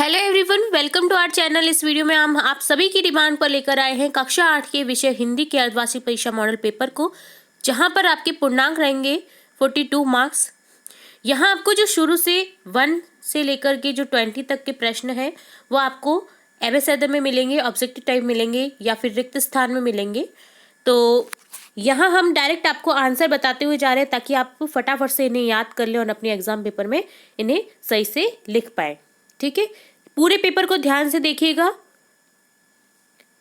Hello everyone, welcome to our channel. इस video में हम आप सभी की डिमांड पर लेकर आए हैं कक्षा 8 के विषय हिंदी के अर्धवार्षिक परीक्षा मॉडल पेपर को, जहां पर आपके पूर्णांक रहेंगे 42 मार्क्स। यहां आपको जो शुरू से 1 से लेकर के जो 20 तक के प्रश्न हैं वो आपको एमएस में मिलेंगे, ऑब्जेक्टिव टाइप मिलेंगे या फिर रिक्त स्थान में मिलेंगे। तो यहाँ हम डायरेक्ट आपको आंसर बताते हुए जा रहे हैं ताकि आप फटाफट से इन्हें याद कर लें और अपने एग्जाम पेपर में इन्हें सही से लिख पाए। ठीक है, पूरे पेपर को ध्यान से देखिएगा।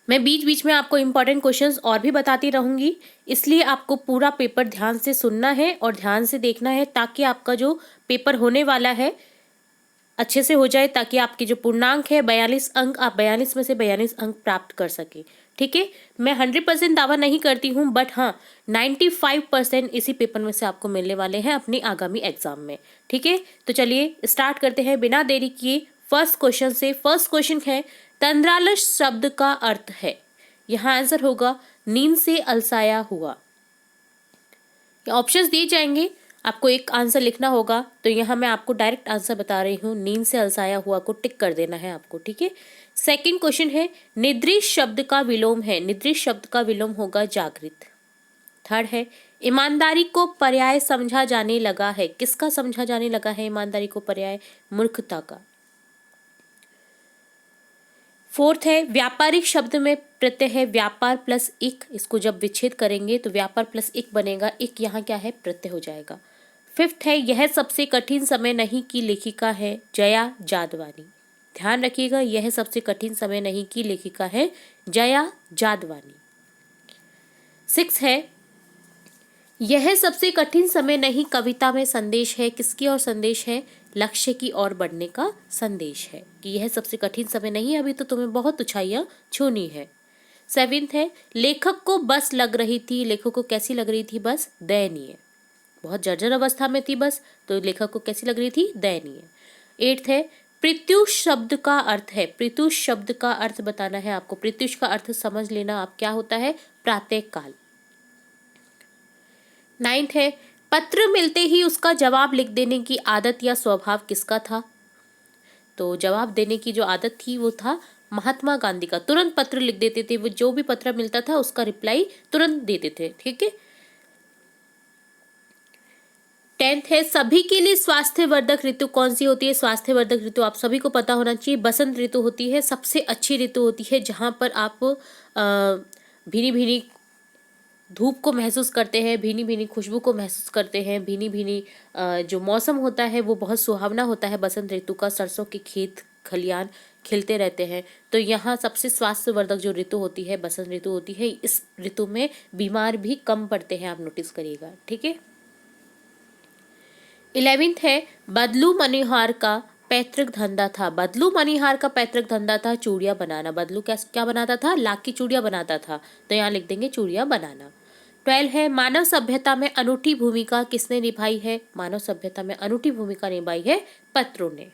मैं बीच बीच में आपको इम्पोर्टेंट क्वेश्चंस और भी बताती रहूंगी, इसलिए आपको पूरा पेपर ध्यान से सुनना है और ध्यान से देखना है ताकि आपका जो पेपर होने वाला है अच्छे से हो जाए, ताकि आपके जो पूर्णांक है 42 अंक, आप 42 में से 42 अंक प्राप्त कर सके। ठीक है, मैं 100% दावा नहीं करती हूँ, बट हाँ 95% इसी पेपर में से आपको मिलने वाले हैं अपनी आगामी एग्जाम में। ठीक है, तो चलिए स्टार्ट करते हैं बिना देरी किए फर्स्ट क्वेश्चन से। फर्स्ट क्वेश्चन है, तंद्रालस शब्द का अर्थ है। यहाँ आंसर होगा नींद से अलसाया हुआ। ऑप्शंस दिए जाएंगे, आपको एक आंसर लिखना होगा। तो यहाँ मैं आपको डायरेक्ट आंसर बता रही हूँ, नींद से अलसाया हुआ को टिक कर देना है आपको। ठीक है, सेकंड क्वेश्चन है, निद्रित शब्द का विलोम है। निद्रित शब्द का विलोम होगा जागृत। थर्ड है, ईमानदारी को पर्याय समझा जाने लगा है। किसका समझा जाने लगा है ईमानदारी को पर्याय? मूर्खता का। फोर्थ है, व्यापारिक शब्द में प्रत्यय है व्यापार प्लस इक। इसको जब विच्छेद करेंगे तो व्यापार प्लस इक बनेगा, इक यहाँ क्या है? प्रत्यय हो जाएगा। फिफ्थ है, यह सबसे कठिन समय नहीं की लेखिका है जया जादवानी। ध्यान रखिएगा, यह सबसे कठिन समय नहीं की लेखिका है जया जादवानी। सिक्स है, यह सबसे कठिन समय नहीं कविता में संदेश है। किसकी ओर संदेश है? लक्ष्य की ओर बढ़ने का संदेश है कि यह सबसे कठिन समय नहीं, अभी तो तुम्हें बहुत ऊंचाइयां छूनी है। सेवेंथ है, लेखक को बस लग रही थी। लेखक को कैसी लग रही थी? बस दयनीय, बहुत जर्जर अवस्था में थी बस, तो लेखक को कैसी लग रही थी? दयनीय। एट्थ है, प्रत्युष शब्द का अर्थ है। प्रत्युष शब्द का अर्थ बताना है आपको। प्रत्युष का अर्थ समझ लेना आप, क्या होता है? प्रातः काल। नाइन्थ है, पत्र मिलते ही उसका जवाब लिख देने की आदत या स्वभाव किसका था? तो जवाब देने की जो आदत थी वो था महात्मा गांधी का। तुरंत पत्र लिख देते थे वो, जो भी पत्र मिलता था उसका रिप्लाई तुरंत देते थे। ठीक है। टेंथ है, सभी के लिए स्वास्थ्यवर्धक ऋतु कौन सी होती है? स्वास्थ्यवर्धक ऋतु आप सभी को पता होना चाहिए, बसंत ऋतु होती है। सबसे अच्छी ऋतु होती है जहां पर आप भीनी भीनी धूप को महसूस करते हैं, भीनी भीनी खुशबू को महसूस करते हैं, भीनी भीनी जो मौसम होता है वो बहुत सुहावना होता है बसंत ऋतु का। सरसों के खेत खलियान खिलते रहते हैं। तो यहाँ सबसे स्वास्थ्यवर्धक जो ऋतु होती है बसंत ऋतु होती है। इस ऋतु में बीमार भी कम पड़ते हैं, आप नोटिस करिएगा। ठीक है। 11th है, बदलू मनिहार का पैतृक धंधा था। बदलू मनिहार का पैतृक धंधा था चूड़ियाँ बनाना। बदलू क्या बनाता था? लाख की चूड़ियाँ बनाता था, तो यहाँ लिख देंगे चूड़ियाँ बनाना। 12 है, मानव सभ्यता में अनूठी भूमिका किसने निभाई है? मानव सभ्यता में अनूठी भूमिका निभाई है पत्रों ने।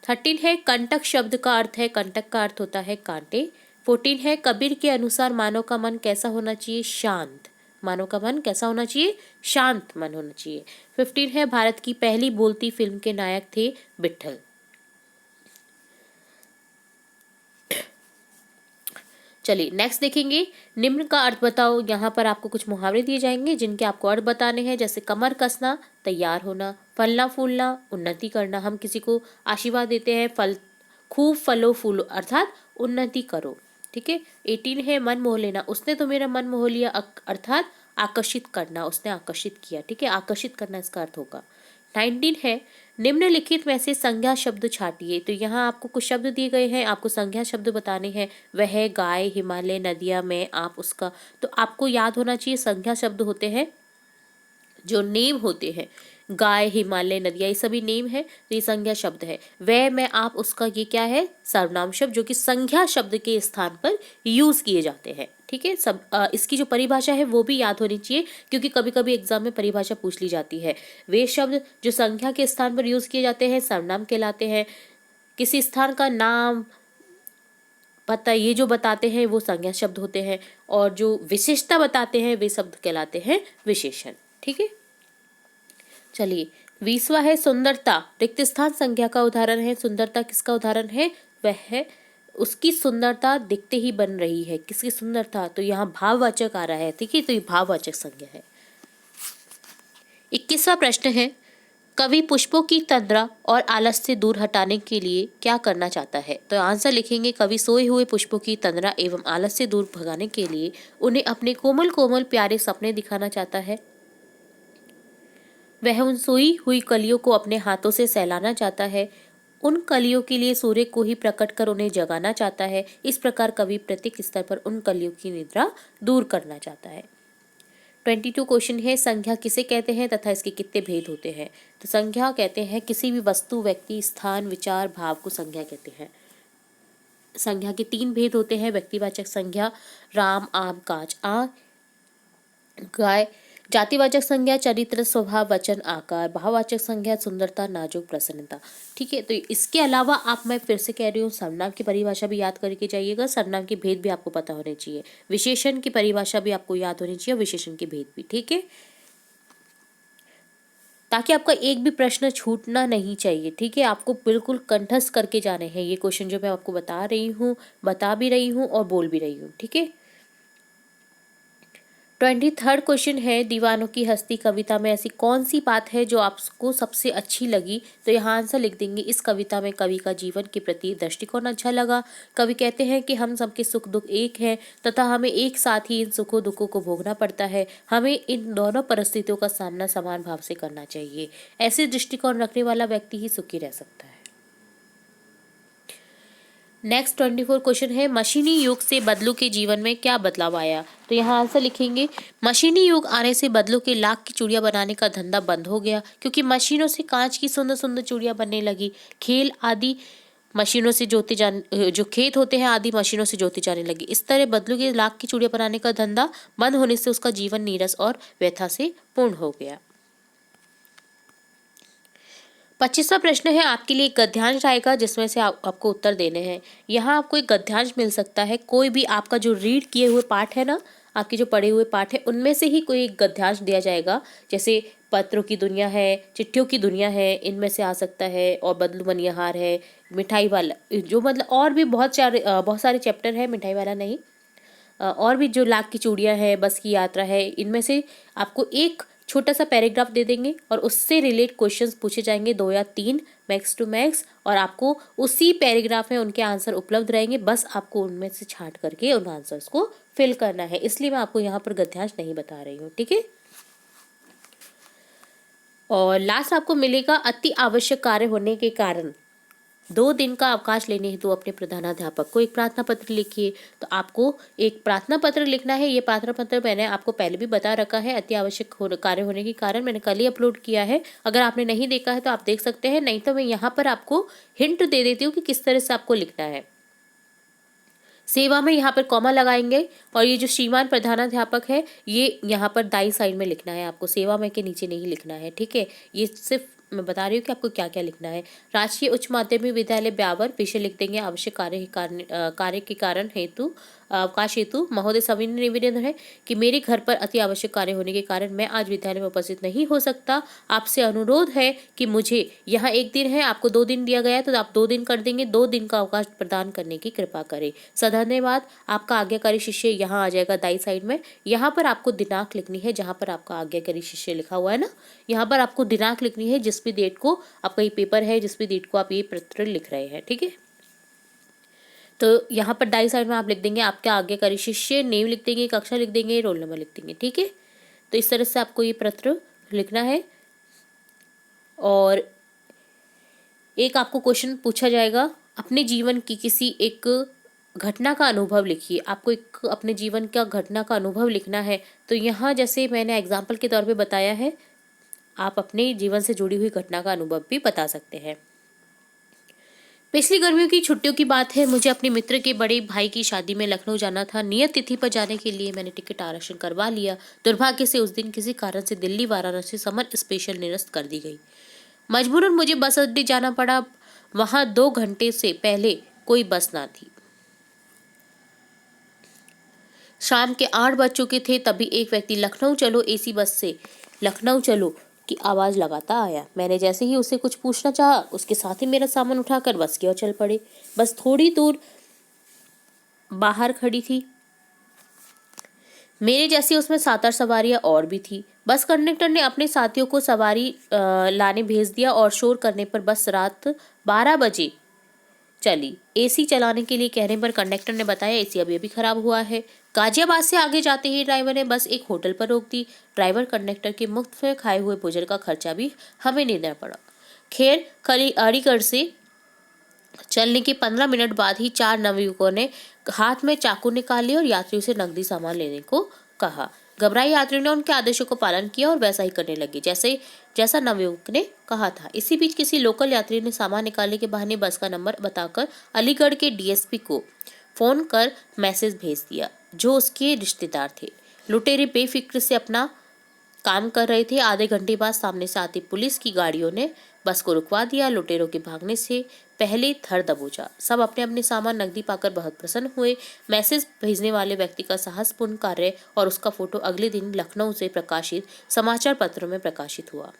13 है, कंटक शब्द का अर्थ है, कंटक का अर्थ होता है कांटे। 14 है, कबीर के अनुसार मानव का मन कैसा होना चाहिए? शांत। मानव का मन कैसा होना चाहिए? शांत मन होना चाहिए। 15 है, भारत की पहली बोलती फिल्म के नायक थे विट्ठल। चलिए नेक्स्ट देखेंगे, निम्न का अर्थ बताओ। यहाँ पर आपको कुछ मुहावरे दिए जाएंगे जिनके आपको अर्थ बताने हैं, जैसे कमर कसना, तैयार होना, फलना फूलना, उन्नति करना। हम किसी को आशीर्वाद देते हैं, फल खूब फलो फूलो, अर्थात उन्नति करो। ठीक है। 18 है, मन मोह लेना। उसने तो मेरा मन मोह लिया, अर्थात आकर्षित करना, उसने आकर्षित किया। ठीक है, आकर्षित करना इसका अर्थ होगा। 19 है, निम्नलिखित में से संज्ञा शब्द छाटिए। तो यहाँ आपको कुछ शब्द दिए गए हैं, आपको संज्ञा शब्द बताने हैं। वह, गाय, हिमालय, नदियाँ, मैं, आप, उसका। तो आपको याद होना चाहिए संज्ञा शब्द होते हैं जो नेम होते हैं। गाय, हिमालय, नदियाँ, ये सभी नेम है, तो ये संज्ञा शब्द है। वह, मैं, आप, उसका, ये क्या है? सर्वनाम शब्द, जो कि संज्ञा शब्द के स्थान पर यूज किए जाते हैं। ठीक है। सब इसकी जो परिभाषा है वो भी याद होनी चाहिए, क्योंकि कभी कभी एग्जाम में परिभाषा पूछ ली जाती है। वे शब्द जो संज्ञा के स्थान पर यूज किए जाते हैं सर्वनाम कहलाते हैं। किसी स्थान का नाम, पता, ये जो बताते हैं वो संज्ञा शब्द होते हैं, और जो विशेषता बताते हैं वे शब्द कहलाते हैं विशेषण। ठीक है। चलिए, 20वां है सुंदरता। रिक्त स्थान संज्ञा का उदाहरण है। सुंदरता किसका उदाहरण है? वह है उसकी सुंदरता दिखते ही बन रही है। किसकी सुंदरता? तो यहाँ भाववाचक आ रहा है, ठीक है, तो ये भाववाचक संज्ञा है। 21वां प्रश्न है, कवि पुष्पों की तंद्रा और आलस से दूर हटाने के लिए क्या करना चाहता है? तो आंसर लिखेंगे, कवि सोए हुए पुष्पों की तंद्रा एवं आलस से दूर भगाने के लिए उन्हें अपने कोमल कोमल प्यारे सपने दिखाना चाहता है। वह उन सोई हुई कलियों को अपने हाथों से सहलाना चाहता है। उन कलियों के लिए सूर्य को ही प्रकट कर उन्हें जगाना चाहता है। इस प्रकार कवि प्रत्येक स्तर पर उन कलियों की निद्रा दूर करना चाहता है। 22 क्वेश्चन है, संज्ञा किसे कहते हैं तथा इसके कितने भेद होते हैं? तो संज्ञा कहते हैं किसी भी वस्तु, व्यक्ति, स्थान, विचार, भाव को संज्ञा कहते हैं। संज्ञा के 3 भेद होते हैं। व्यक्तिवाचक संज्ञा, राम, आम, कांच, गाय। जातिवाचक संज्ञा, चरित्र, स्वभाव, वचन, आकार। भाववाचक संज्ञा, सुंदरता, नाजुक, प्रसन्नता। ठीक है, तो इसके अलावा मैं फिर से कह रही हूँ, सर्वनाम की परिभाषा भी याद करके जाइएगा। सर्वनाम के भेद भी आपको पता होने चाहिए। विशेषण की परिभाषा भी आपको याद होनी चाहिए, विशेषण के भेद भी, ठीक है, ताकि आपका एक भी प्रश्न छूटना नहीं चाहिए। ठीक है, आपको बिल्कुल कंठस्थ करके जाने हैं ये क्वेश्चन जो मैं आपको बता भी रही हूँ और बोल भी रही हूँ। ठीक है, 23rd क्वेश्चन है, दीवानों की हस्ती कविता में ऐसी कौन सी बात है जो आपको सबसे अच्छी लगी? तो यहाँ आंसर लिख देंगे, इस कविता में कवि का जीवन के प्रति दृष्टिकोण अच्छा लगा। कवि कहते हैं कि हम सबके सुख दुख एक हैं तथा हमें एक साथ ही इन सुखों दुखों को भोगना पड़ता है। हमें इन दोनों परिस्थितियों का सामना समान भाव से करना चाहिए। ऐसे दृष्टिकोण रखने वाला व्यक्ति ही सुखी रह सकता है। नेक्स्ट 24 क्वेश्चन है, मशीनी युग से बदलू के जीवन में क्या बदलाव आया? तो यहाँ आंसर लिखेंगे, मशीनी युग आने से बदलू के लाख की चूड़ियां बनाने का धंधा बंद हो गया, क्योंकि मशीनों से कांच की सुंदर सुंदर चूड़ियां बनने लगी। खेल आदि मशीनों से जो खेत होते हैं आदि मशीनों से जोते जाने लगी। इस तरह बदलू के लाख की चूड़ियां बनाने का धंधा बंद होने से उसका जीवन नीरस और व्यथा से पूर्ण हो गया। 25वां प्रश्न है, आपके लिए एक गद्यांश आएगा जिसमें से आपको उत्तर देने हैं। यहाँ आपको एक गद्यांश मिल सकता है। कोई भी आपका जो रीड किए हुए पाठ है ना, आपके जो पढ़े हुए पाठ है, उनमें से ही कोई एक गद्यांश दिया जाएगा। जैसे पत्रों की दुनिया है, चिट्ठियों की दुनिया है, इनमें से आ सकता है, और बदलू बनिहार है, मिठाई वाला, जो मतलब और भी बहुत सारे चैप्टर है, मिठाई वाला नहीं, और भी जो लाख की चूड़ियाँ है, बस की यात्रा है, इनमें से आपको एक छोटा सा पैराग्राफ दे देंगे और उससे रिलेट क्वेश्चंस पूछे जाएंगे, 2 या 3 मैक्स टू मैक्स, और आपको उसी पैराग्राफ में उनके आंसर उपलब्ध रहेंगे। बस आपको उनमें से छांट करके उन आंसर्स को फिल करना है। इसलिए मैं आपको यहाँ पर गद्यांश नहीं बता रही हूँ। ठीक है, और लास्ट आपको मिलेगा, अति आवश्यक कार्य होने के कारण 2 दिन का अवकाश लेने हेतु अपने प्रधानाध्यापक को एक प्रार्थना पत्र लिखिए। तो आपको एक प्रार्थना पत्र लिखना है। ये प्रार्थना पत्र मैंने आपको पहले भी बता रखा है। अति आवश्यक कार्य होने के कारण मैंने कल ही अपलोड किया है। अगर आपने नहीं देखा है तो आप देख सकते हैं, नहीं तो मैं यहाँ पर आपको हिंट दे देती हूँ कि किस तरह से आपको लिखना है। सेवा में यहाँ पर कॉमा लगाएंगे, और ये जो श्रीमान प्रधानाध्यापक है, ये यहाँ पर दाई साइड में लिखना है आपको, सेवा में के नीचे नहीं लिखना है। ठीक है, ये सिर्फ मैं बता रही हूँ कि आपको क्या क्या लिखना है। राजकीय उच्च माध्यमिक विद्यालय ब्यावर, विषय लिख देंगे आवश्यक कार्य के कारण हेतु अवकाश हेतु महोदय सविनय निवेदन है कि मेरे घर पर अति आवश्यक कार्य होने के कारण मैं आज विद्यालय में उपस्थित नहीं हो सकता। आपसे अनुरोध है कि मुझे यहाँ 1 दिन है, आपको 2 दिन दिया गया है तो आप 2 दिन कर देंगे, 2 दिन का अवकाश प्रदान करने की कृपा करें। धन्यवाद। आपका आज्ञाकारी शिष्य यहाँ आ जाएगा दाई साइड में। यहाँ पर आपको दिनांक लिखनी है, जहाँ पर आपका आज्ञाकारी शिष्य लिखा हुआ है ना, यहाँ पर आपको दिनांक लिखनी है जिस भी डेट को आपका ये पेपर है, जिस भी डेट को आप ये पत्र लिख रहे हैं। ठीक है, तो यहाँ पर दाई साइड में आप लिख देंगे आपका आज्ञाकारी शिष्य, नेम लिख देंगे, कक्षा लिख देंगे, रोल नंबर लिख देंगे। ठीक है, तो इस तरह से आपको ये पत्र लिखना है। और एक आपको क्वेश्चन पूछा जाएगा, अपने जीवन की किसी एक घटना का अनुभव लिखिए। आपको एक अपने जीवन का घटना का अनुभव लिखना है। तो यहाँ जैसे मैंने एग्जाम्पल के तौर पे बताया है, आप अपने जीवन से जुड़ी हुई घटना का अनुभव भी बता सकते हैं। पिछली गर्मियों की छुट्टियों की बात है, मुझे अपने मित्र के बड़े भाई की शादी में लखनऊ जाना था। नियत तिथि पर जाने के लिए मैंने टिकट आरक्षण करवा लिया। दुर्भाग्य से उस दिन किसी कारण से दिल्ली वाराणसी समर स्पेशल निरस्त कर दी गई। मजबूरन मुझे बस अड्डे जाना पड़ा। वहां 2 घंटे से पहले कोई बस ना थी। शाम के 8 बज चुके थे, तभी एक व्यक्ति लखनऊ चलो एसी बस से लखनऊ चलो की आवाज़ लगाता आया। मैंने जैसे ही उसे कुछ पूछना चाहा, उसके साथ ही मेरा सामान उठाकर बस की ओर चल पड़े। बस थोड़ी दूर बाहर खड़ी थी। मेरे जैसी उसमें 7-8 सवारियां और भी थी। बस कंडक्टर ने अपने साथियों को सवारी लाने भेज दिया और शोर करने पर बस रात 12 बजे चली। एसी चलाने के लिए कहने पर कंडक्टर ने बताया एसी अभी अभी खराब हुआ है। गाजियाबाद से आगे जाते ही ड्राइवर ने बस एक होटल पर रोक दी। ड्राइवर कंडक्टर के मुफ्त में खाए हुए भोजन का खर्चा भी हमें नहीं देना पड़ा। खैर, अलीगढ़ से चलने के 15 मिनट बाद ही 4 नवयुवकों ने हाथ में चाकू निकाल लिया और यात्रियों से नकदी सामान लेने को कहा। घबराए यात्रियों ने उनके आदेशों को पालन किया और वैसा ही करने लगे जैसा नवयुवक ने कहा था। इसी बीच किसी लोकल यात्री ने सामान निकालने के बहाने बस का नंबर बताकर अलीगढ़ के डीएसपी को फोन कर मैसेज भेज दिया, जो उसके रिश्तेदार थे। लुटेरे बेफिक्र से अपना काम कर रहे थे। आधे घंटे बाद सामने से आती पुलिस की गाड़ियों ने बस को रुकवा दिया। लुटेरों के भागने से पहले धर दबोचा। सब अपने अपने सामान नकदी पाकर बहुत प्रसन्न हुए। मैसेज भेजने वाले व्यक्ति का साहसपूर्ण कार्य और उसका फोटो अगले दिन लखनऊ से प्रकाशित समाचार पत्रों में प्रकाशित हुआ।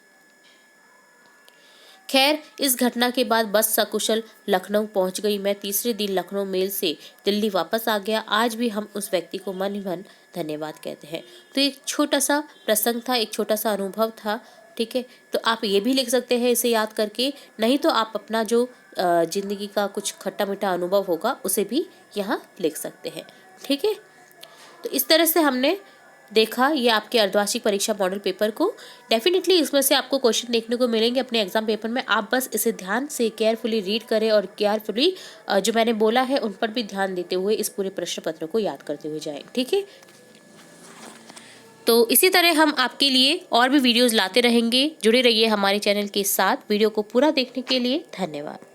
खैर, इस घटना के बाद बस सकुशल लखनऊ पहुंच गई। मैं तीसरे दिन लखनऊ मेल से दिल्ली वापस आ गया। आज भी हम उस व्यक्ति को मन ही मन धन्यवाद कहते हैं। तो एक छोटा सा प्रसंग था, एक छोटा सा अनुभव था। ठीक है, तो आप ये भी लिख सकते हैं इसे याद करके, नहीं तो आप अपना जो जिंदगी का कुछ खट्टा मीठा अनुभव होगा उसे भी यहाँ लिख सकते हैं। ठीक है, तो इस तरह से हमने देखा ये आपके अर्धवार्षिक परीक्षा मॉडल पेपर को। डेफिनेटली इसमें से आपको क्वेश्चन देखने को मिलेंगे अपने एग्जाम पेपर में। आप बस इसे ध्यान से केयरफुली रीड करें और केयरफुली जो मैंने बोला है उन पर भी ध्यान देते हुए इस पूरे प्रश्न पत्र को याद करते हुए जाएं। ठीक है, तो इसी तरह हम आपके लिए और भी वीडियोस लाते रहेंगे। जुड़े रहिए हमारे चैनल के साथ। वीडियो को पूरा देखने के लिए धन्यवाद।